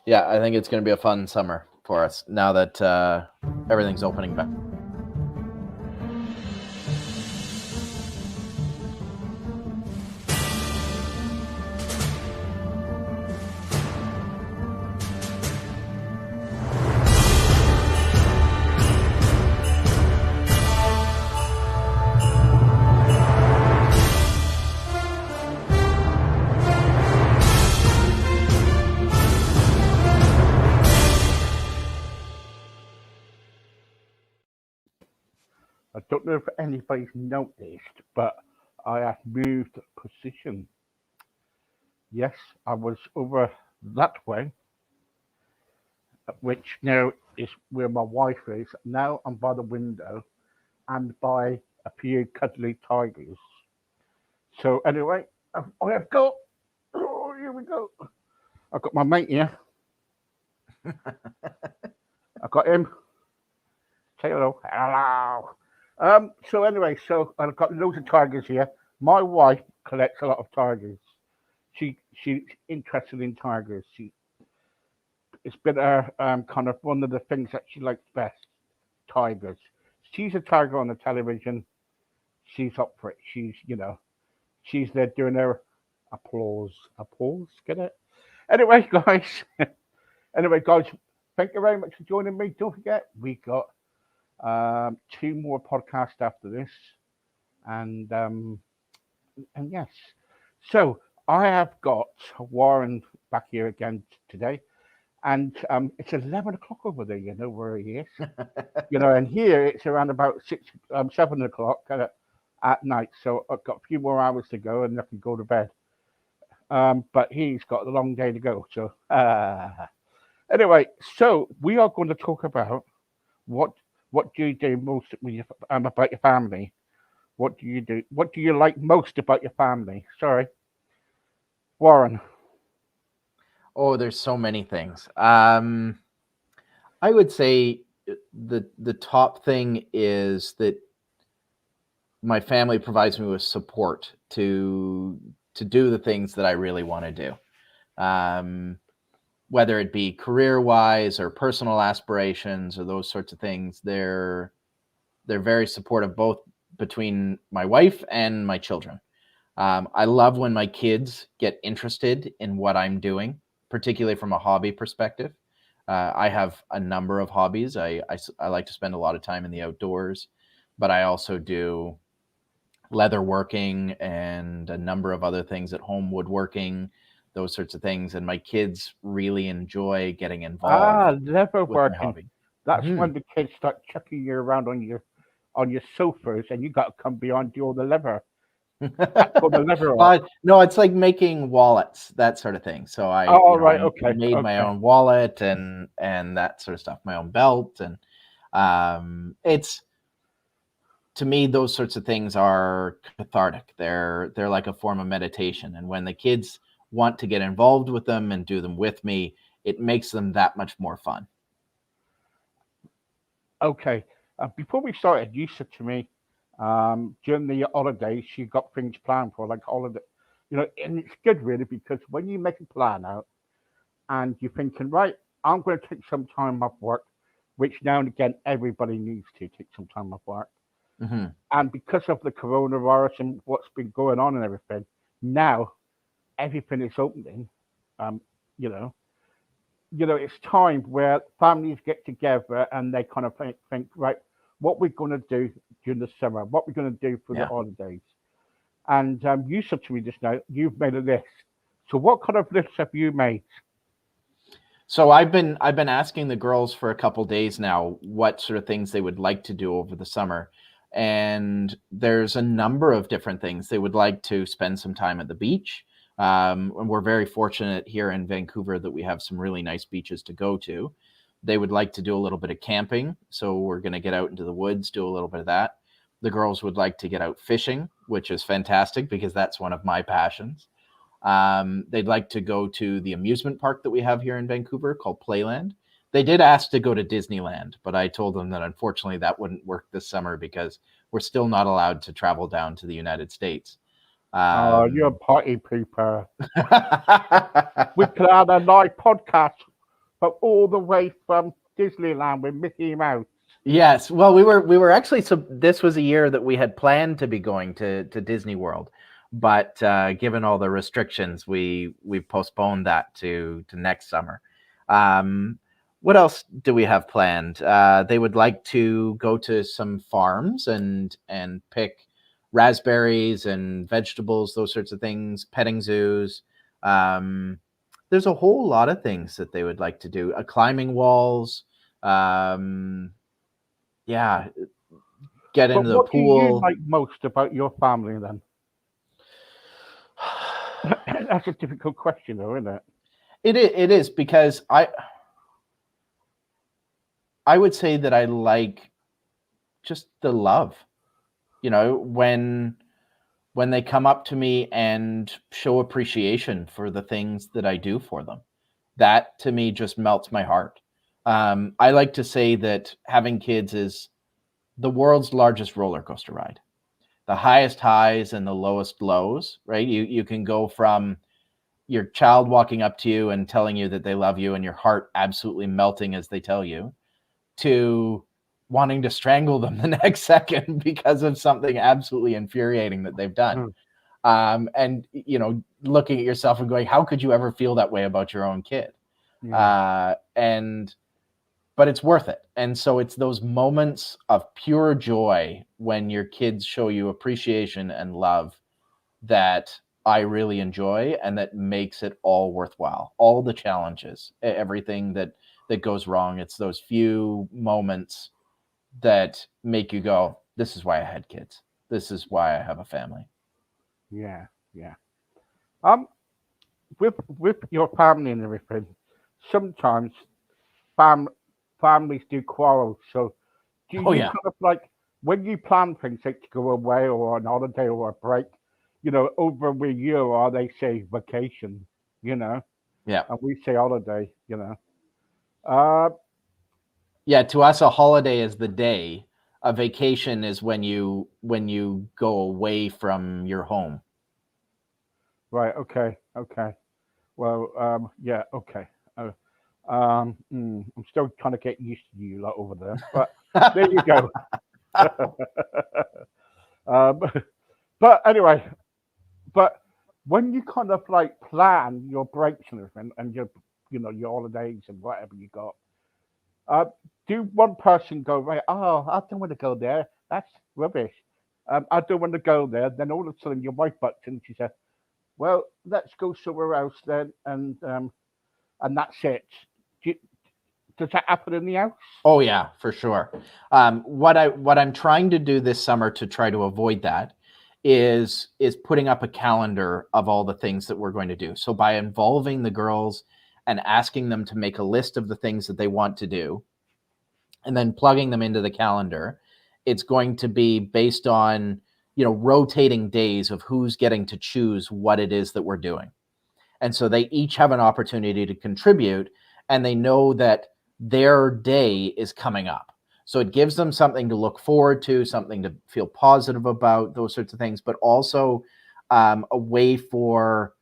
Yeah, I think it's going to be a fun summer for us now that everything's opening back. I don't know if anybody's noticed, but I have moved position. Yes, I was over that way, which now is where my wife is. Now I'm by the window and by a few cuddly tigers. So anyway, I have got. Oh, here we go. I've got my mate here. I got him. Say hello. Hello. So anyway, so I've got loads of tigers here. My wife collects a lot of tigers. She's interested in tigers. It's been her kind of one of the things that she likes best. Tigers. She's a tiger on the television. She's up for it. She's there doing her applause. Applause. Get it? Anyway, guys. Anyway, guys. Thank you very much for joining me. Don't forget, we got two more podcasts after this, and and yes. So I have got Warren back here again today, and it's 11 o'clock over there. You know where he is. And here it's around about 7 o'clock at night. So I've got a few more hours to go, and I can go to bed. But he's got a long day to go. So anyway, so we are going to talk about what what do you do most with about your family. What do you do? What do you like most about your family? Sorry, Warren. Oh, there's so many things. I would say the top thing is that my family provides me with support to do the things that I really want to do. Whether it be career wise or personal aspirations or those sorts of things, they're very supportive both between my wife and my children. I love when my kids get interested in what I'm doing, particularly from a hobby perspective. I have a number of hobbies. I like to spend a lot of time in the outdoors, but I also do leather working and a number of other things at home, woodworking, those sorts of things. And my kids really enjoy getting involved Leather with my working. hobby. That's Mhm. when the kids start chucking you around on your sofas, and you got to come beyond do all the leather. That's called the leather art. No, it's like making wallets, that sort of thing. So Oh, right. I Okay. made my Okay. own wallet and that sort of stuff, my own belt, and it's to me those sorts of things are cathartic. They're like a form of meditation, and when the kids want to get involved with them and do them with me, it makes them that much more fun. Okay. Before we started, you said to me during the holidays you got things planned for like holiday. And it's good really because when you make a plan out and you're thinking, right, I'm going to take some time off work, which now and again everybody needs to take some time off work. Hmm. And because of the coronavirus and what's been going on and everything, now everything is opening. Um, you know, it's time where families get together and they kind of think right, what we're going to do during the summer, what we're going to do for the Yeah. holidays. And you said to me just now, you've made a list. So what kind of lists have you made? So I've been asking the girls for a couple days now what sort of things they would like to do over the summer. And there's a number of different things. They would like to spend some time at the beach. And we're very fortunate here in Vancouver that we have some really nice beaches to go to. They would like to do a little bit of camping. So we're going to get out into the woods, do a little bit of that. The girls would like to get out fishing, which is fantastic because that's one of my passions. They'd like to go to the amusement park that we have here in Vancouver called Playland. They did ask to go to Disneyland, but I told them that unfortunately that wouldn't work this summer because we're still not allowed to travel down to the United States. Oh, you're a Um, party pooper. We could have a live podcast but all the way from Disneyland with Mickey Mouse. Yes. Well, we were actually, so this was a year that we had planned to be going to Disney World, but given all the restrictions, we postponed that to next summer. Um, what else do we have planned? They would like to go to some farms and pick raspberries and vegetables, those sorts of things, petting zoos. Um, there's a whole lot of things that they would like to do. Climbing walls. Um, yeah, get But into the what do you pool. like most about your family then? That's a difficult question, though, isn't it? It is because I would say that I like just the love. You know, when they come up to me and show appreciation for the things that I do for them, that to me just melts my heart. I like to say that having kids is the world's largest roller coaster ride. The highest highs and the lowest lows, right? You can go from your child walking up to you and telling you that they love you and your heart absolutely melting as they tell you, to wanting to strangle them the next second because of something absolutely infuriating that they've done. And looking at yourself and going, how could you ever feel that way about your own kid? Yeah. But it's worth it. And so it's those moments of pure joy when your kids show you appreciation and love that I really enjoy, and that makes it all worthwhile. All the challenges, everything that goes wrong, it's those few moments that make you go, this is why I had kids. This is why I have a family. Yeah, yeah. Um, with your family and everything, sometimes fam families do quarrel. So do Oh you yeah. kind of like when you plan things like to go away or on holiday or a break, over a year or they say vacation, you know, Yeah. and we say holiday. Uh, Yeah, to us a holiday is the day. A vacation is when you go away from your home. right, okay, okay. Well, yeah, okay. I'm still trying to get used to you lot over there, but there you go. um, but anyway, but when you kind of like plan your breaks and everything, and your holidays and whatever you got, uh, do one person go right? Oh, I don't want to go there. That's rubbish. I don't want to go there. Then all of a sudden your wife butts in and she says, "Well, let's go somewhere else then," and that's it. Do you, does that happen in the house? Oh yeah, for sure. What I'm trying to do this summer to try to avoid that is putting up a calendar of all the things that we're going to do. So by involving the girls and asking them to make a list of the things that they want to do, and then plugging them into the calendar, it's going to be based on rotating days of who's getting to choose what it is that we're doing. And so they each have an opportunity to contribute, and they know that their day is coming up. So it gives them something to look forward to, something to feel positive about, those sorts of things, but also a way for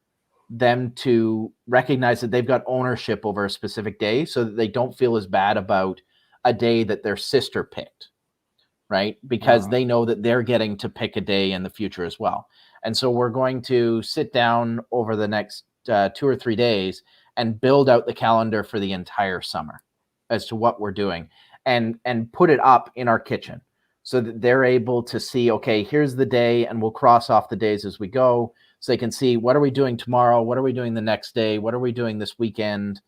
them to recognize that they've got ownership over a specific day, so that they don't feel as bad about a day that their sister picked, right? Because Right. they know that they're getting to pick a day in the future as well. And so we're going to sit down over the next 2 or 3 days and build out the calendar for the entire summer as to what we're doing, and put it up in our kitchen so that they're able to see, okay, here's the day, and we'll cross off the days as we go, so they can see what are we doing tomorrow, what are we doing the next day, what are we doing this weekend,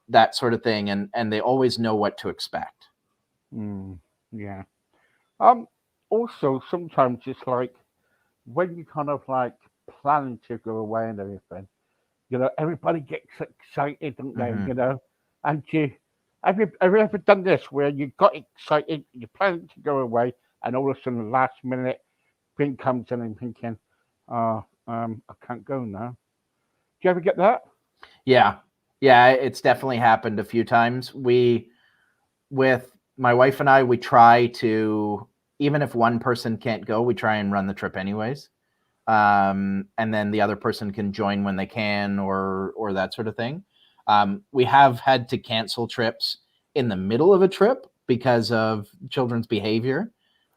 that sort of thing, and they always know what to expect. Mm, yeah. Um. Also, sometimes it's like when you kind of like planning to go away and everything. Everybody gets excited, don't they? Hmm. And have you ever done this where you got excited, you're planning to go away, and all of a sudden, last minute thing comes in and thinking, oh, I can't go now. Do you ever get that? Yeah, yeah, it's definitely happened a few times. With my wife and I, we try to, even if one person can't go, we try and run the trip anyways. And then the other person can join when they can, or that sort of thing. We have had to cancel trips in the middle of a trip because of children's behavior.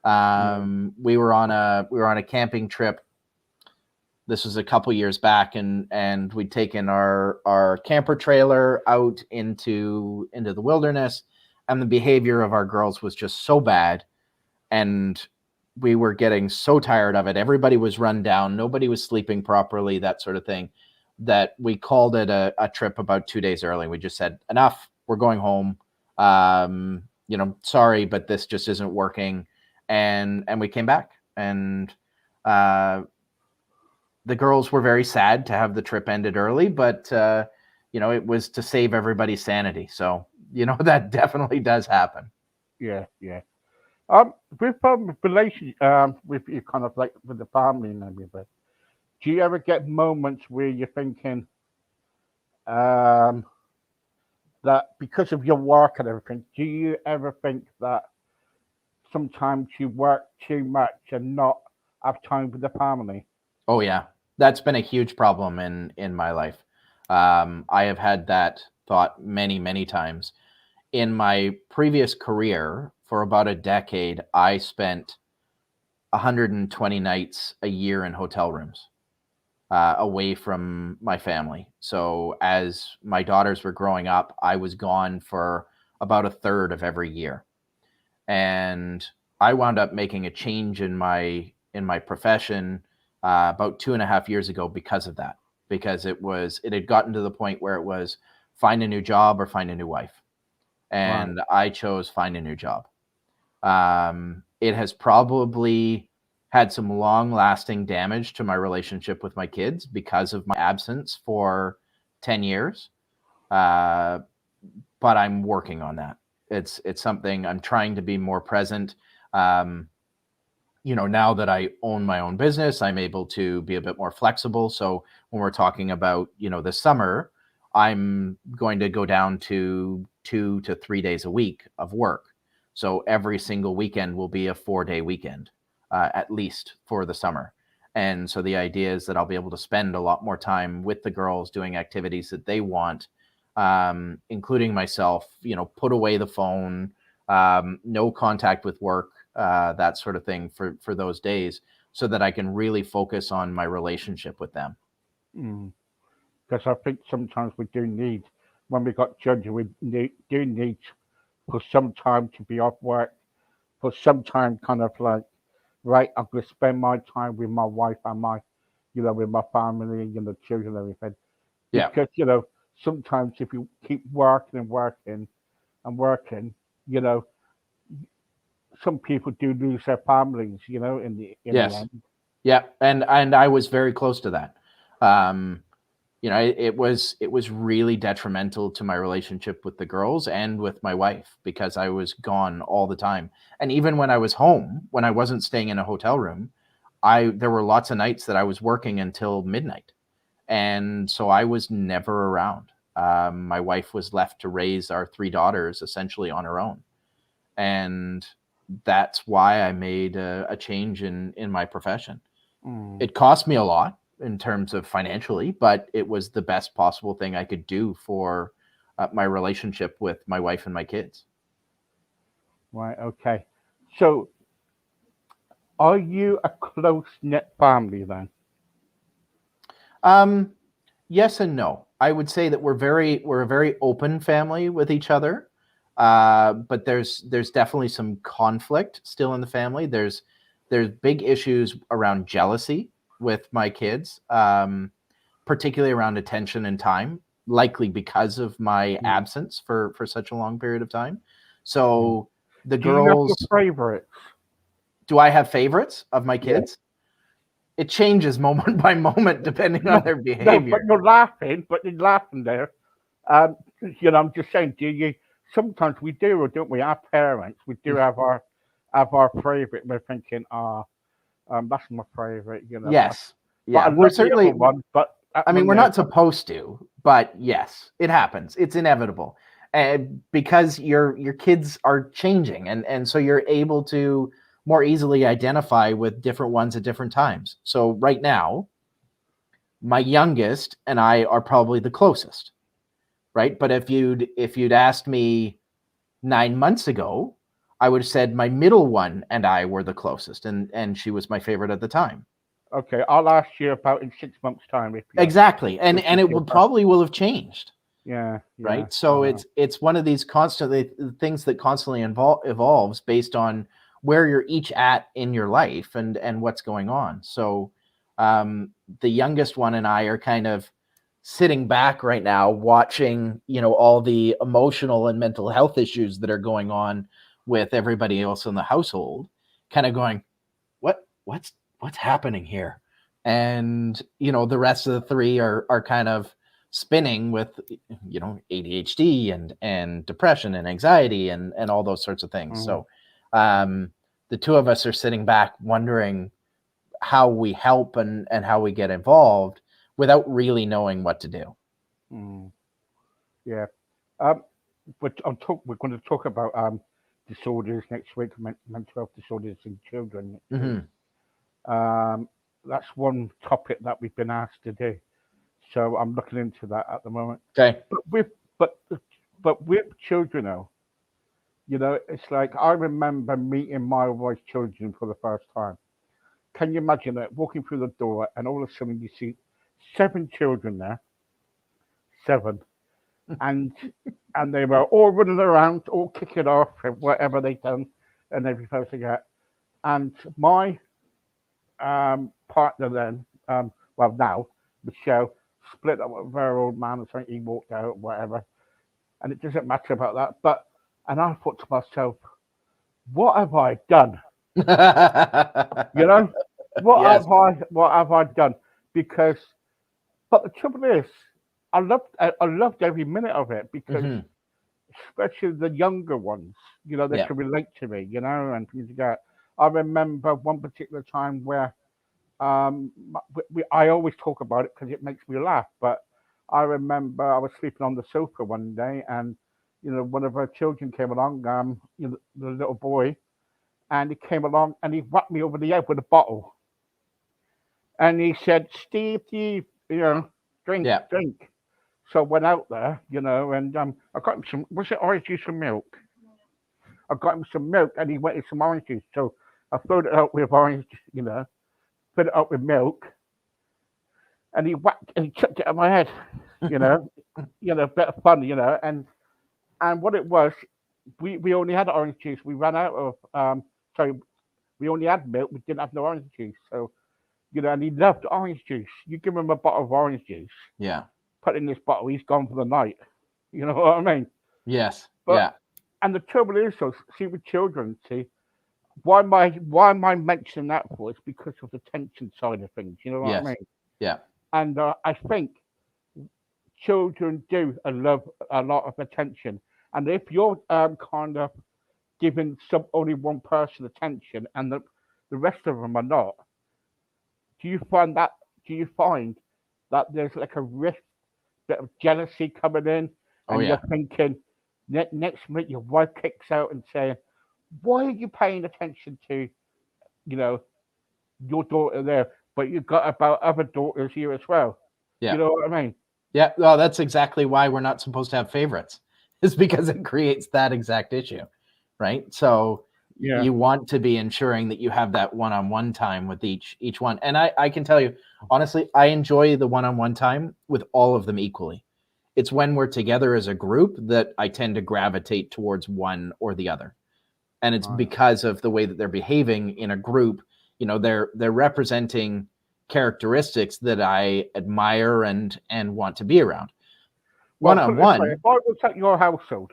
We were on a camping trip. This was a couple years back, and we'd taken our camper trailer out into the wilderness, and the behavior of our girls was just so bad, and we were getting so tired of it. Everybody was run down. Nobody was sleeping properly, that sort of thing, that we called it a trip about 2 days early. We just said, enough, we're going home. Sorry, but this just isn't working. And we came back, and the girls were very sad to have the trip ended early, but it was to save everybody's sanity. So, that definitely does happen. Yeah, yeah. With relation, with you kind of like with the family and everything, do you ever get moments where you're thinking, that because of your work and everything, do you ever think that sometimes you work too much and not have time with the family? Oh yeah, that's been a huge problem in my life. I have had that thought many, many times. In my previous career, for about a decade, I spent 120 nights a year in hotel rooms, away from my family. So as my daughters were growing up, I was gone for about a third of every year. And I wound up making a change in my profession about 2.5 years ago because of that. Because it had gotten to the point where it was find a new job or find a new wife, and I chose find a new job. It has probably had some long-lasting damage to my relationship with my kids because of my absence for 10 years. But I'm working on that. It's something I'm trying to be more present. Now that I own my own business, I'm able to be a bit more flexible. So when we're talking about, this summer, I'm going to go down to 2 to 3 days a week of work. So every single weekend will be a 4-day weekend, at least for the summer. And so the idea is that I'll be able to spend a lot more time with the girls doing activities that they want, including myself, put away the phone, no contact with work, that sort of thing for those days, so that I can really focus on my relationship with them. Because I think sometimes we do need, when we got children, do need for some time to be off work, for some time kind of like, right, I'm going to spend my time with my wife and with my family, children and everything. Yeah. Because, sometimes if you keep working and working and working, some people do lose their families, in the end. Yeah. And I was very close to that. It was really detrimental to my relationship with the girls and with my wife, because I was gone all the time. And even when I was home, when I wasn't staying in a hotel room, there were lots of nights that I was working until midnight. And so I was never around. My wife was left to raise our 3 daughters essentially on her own. And that's why I made a change in my profession. It cost me a lot in terms of financially, but it was the best possible thing I could do for my relationship with my wife and my kids. Right. Okay. So, are you a close-knit family then? Yes and no. I would say that we're a very open family with each other, but there's definitely some conflict still in the family. There's big issues around jealousy with my kids, particularly around attention and time, likely because of my absence for such a long period of time. So the Do you have girls, your favorites? do I have favorites of my kids? It changes moment by moment depending on their No, behavior. but you're laughing there. I'm just saying, do you? Sometimes we do, or don't we? Our parents, we do have our favorite. We're thinking, that's my favorite. Yes. But Yeah, I we're love the certainly, other one. But I mean, we're not supposed to, but yes, it happens. It's inevitable. And because your kids are changing, and so you're able to more easily identify with different ones at different times. So right now, my youngest and I are probably the closest. right? But if you'd asked me 9 months ago, I would have said my middle one and I were the closest, and she was my favorite at the time. Okay, I'll ask you about in 6 months' time if you Exactly, and if you it feel would probably will have changed, yeah, yeah. right? So it's one of these constantly things that constantly evolves based on where you're each at in your life and what's going on. So the youngest one and I are kind of sitting back right now watching, all the emotional and mental health issues that are going on with everybody else in the household, kind of going, what's happening here? And the rest of the three are kind of spinning with ADHD and depression and anxiety and all those sorts of things. So the two of us are sitting back wondering how we help and how we get involved without really knowing what to do. Yeah. But we're going to talk about disorders next week, mental health disorders in children. That's one topic that we've been asked to do. So I'm looking into that at the moment. Okay. But with children now, it's like I remember meeting my wife's children for the first time. Can you imagine that walking through the door and all of a sudden you see 7 children there, 7, and they were all running around, all kicking off and whatever they done and everything else like that. And my partner then, now, Michelle, split up with her old man and something, he walked out, whatever. And it doesn't matter about that. And I thought to myself, what have I done? What have I done? Because, but the trouble is, I loved every minute of it because, especially the younger ones, they could relate to me, and things like that. I remember one particular time where I always talk about it because it makes me laugh. But I remember I was sleeping on the sofa one day, and one of our children came along, the little boy, and he came along and he whacked me over the head with a bottle, and he said, "Steve, drink, drink." So I went out there, and I got him some. Was it orange juice and milk? I got him some milk, and he wanted some orange juice. So I filled it up with orange, filled it up with milk, and he whacked and he chucked it at my head, a bit of fun, and what it was, we only had orange juice. We ran out of we only had milk. We didn't have no orange juice. So and he loved orange juice. You give him a bottle of orange juice, put in this bottle, he's gone for the night. You know what I mean? Yes. But, and the trouble is, so see with children, why am I mentioning that for? It's because of the tension side of things. You know what I mean? Yeah. And I think children do love a lot of attention, and if you're kind of giving only one person attention and the rest of them are not, do you find that there's like a rift, bit of jealousy coming in, and you're thinking next minute your wife kicks out and saying, "Why are you paying attention to, your daughter there, but you've got about other daughters here as well?" Yeah. You know what I mean? Yeah. Well, that's exactly why we're not supposed to have favorites. It's because it creates that exact issue, right? So you want to be ensuring that you have that one-on-one time with each one. And I can tell you, honestly, I enjoy the one-on-one time with all of them equally. It's when we're together as a group that I tend to gravitate towards one or the other. And it's because of the way that they're behaving in a group. They're representing characteristics that I admire and want to be around. One-on-one. If I was at your household,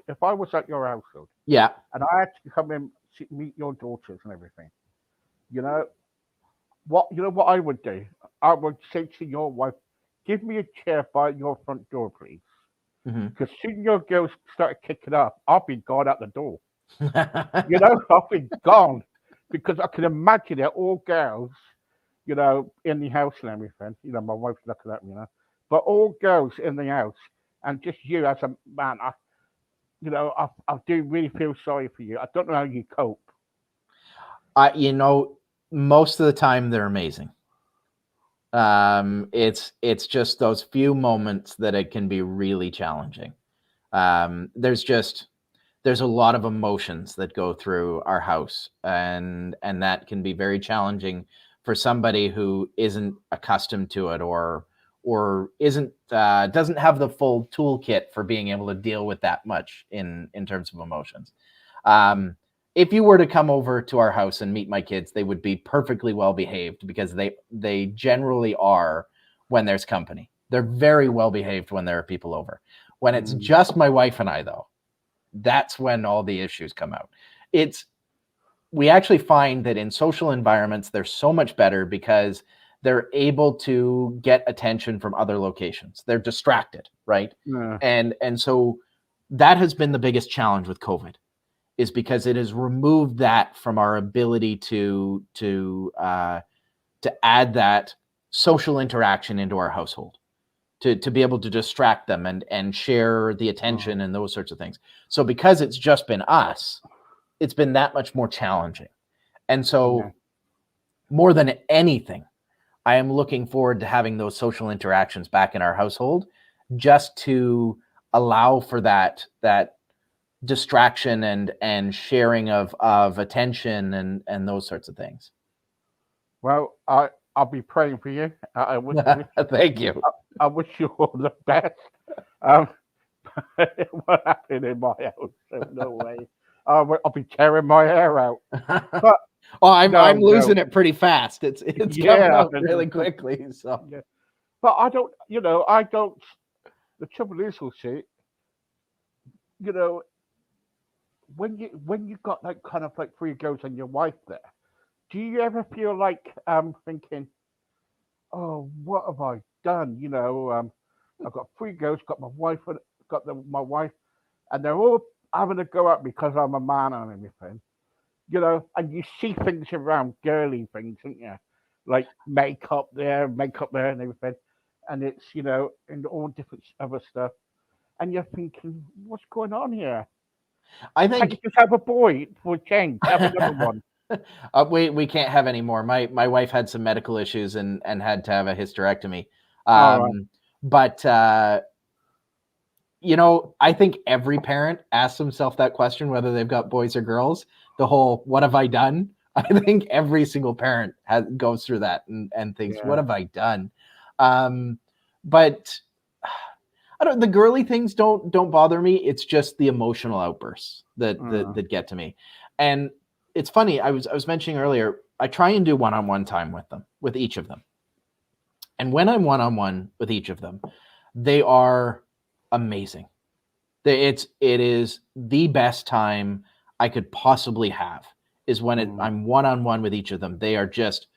yeah, and I had to come in meet your daughters and everything, what I would do? I would say to your wife, "Give me a chair by your front door, please." Because soon your girls started kicking up, I'll be gone out the door. I'll be gone because I can imagine it, all girls, in the house and everything. My wife's looking at me, but all girls in the house, and just you as a man, I do really feel sorry for you. I don't know how you cope. Most of the time they're amazing. It's just those few moments that it can be really challenging. There's a lot of emotions that go through our house, and that can be very challenging for somebody who isn't accustomed to it, or isn't doesn't have the full toolkit for being able to deal with that much in terms of emotions. If you were to come over to our house and meet my kids, they would be perfectly well behaved, because they generally are when there's company. They're very well behaved when there are people over. When it's just my wife and I, though, that's when all the issues come out. We actually find that in social environments, they're so much better because they're able to get attention from other locations. They're distracted, right? Yeah. And so that has been the biggest challenge with COVID, is because it has removed that from our ability to add that social interaction into our household, to be able to distract them and share the attention and those sorts of things. So because it's just been us, it's been that much more challenging. And so more than anything, I am looking forward to having those social interactions back in our household, just to allow for that distraction and sharing of attention and those sorts of things. Well, I'll be praying for you. Thank you. I wish you all the best. What happened in my house? No way. I'll be tearing my hair out. But I'm losing it pretty fast. It's coming out really quickly. So, but I don't. The trouble is, we'll see. When you got like kind of like 3 girls and your wife there, do you ever feel like thinking, oh, what have I done? I've got 3 girls, got my wife, my wife, and they're all having to go up because I'm a man and everything. And you see things around, girly things, don't you? Like makeup there, and everything. And it's, and all different other stuff. And you're thinking, what's going on here? I think you just have a boy for a change, have another one. We can't have any more. My wife had some medical issues and had to have a hysterectomy. But I think every parent asks themselves that question, whether they've got boys or girls. The whole "what have I done?" I think every single parent goes through that and thinks, "What have I done?" But the girly things don't bother me. It's just the emotional outbursts that get to me. And it's funny. I was mentioning earlier, I try and do one-on-one time with each of them. And when I'm one-on-one with each of them, they are amazing. It is the best time I could possibly have, is when I'm one-on-one with each of them. They are just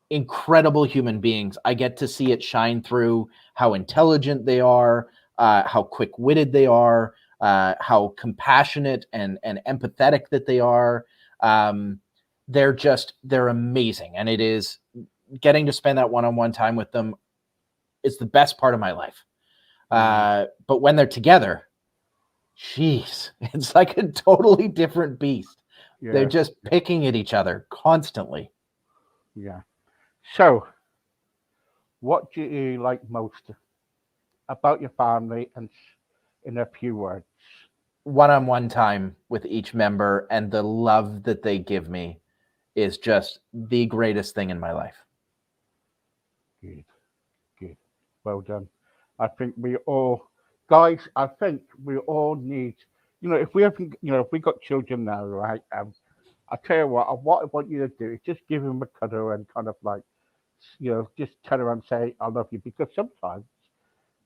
incredible human beings. I get to see it shine through how intelligent they are, how quick-witted they are, how compassionate and empathetic that they are. They're amazing. And it is getting to spend that one-on-one time with them is the best part of my life. But when they're together, jeez, it's like a totally different beast. Yeah. They're just picking at each other constantly. Yeah. So, what do you like most about your family, and in a few words? One-on-one time with each member, and the love that they give me is just the greatest thing in my life. Good. Well done. I think we all, guys, need, if we got children now, right? I tell you what I want you to do is just give them a cuddle and kind of like, just turn around and say, I love you, because sometimes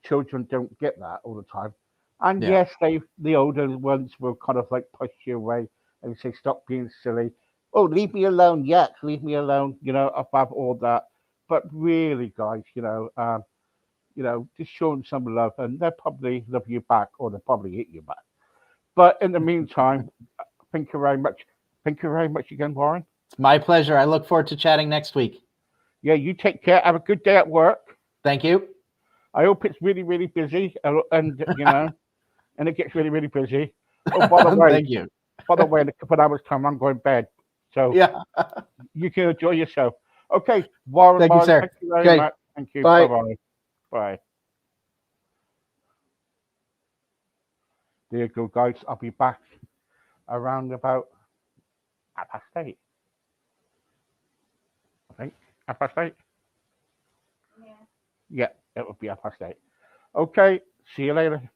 children don't get that all the time. And yes, the older ones will kind of like push you away and say, stop being silly. Oh, leave me alone. Yes, leave me alone. Above all that. But really, guys, just show them some love, and they'll probably love you back, or they'll probably hit you back. But in the meantime, thank you very much. Thank you very much again, Warren. It's my pleasure. I look forward to chatting next week. Yeah, you take care. Have a good day at work. Thank you. I hope it's really, really busy, and and it gets really, really busy. Oh, by the way, thank you. By the way, in a couple of hours' time, I'm going to bed, so you can enjoy yourself. Okay, Warren. Thank you, sir. Thank you very much. Thank you. Bye. Bye-bye. Bye. There you go, guys. I'll be back around about 8:30. I think 8:30. Yeah, it would be 8:30. Okay, see you later.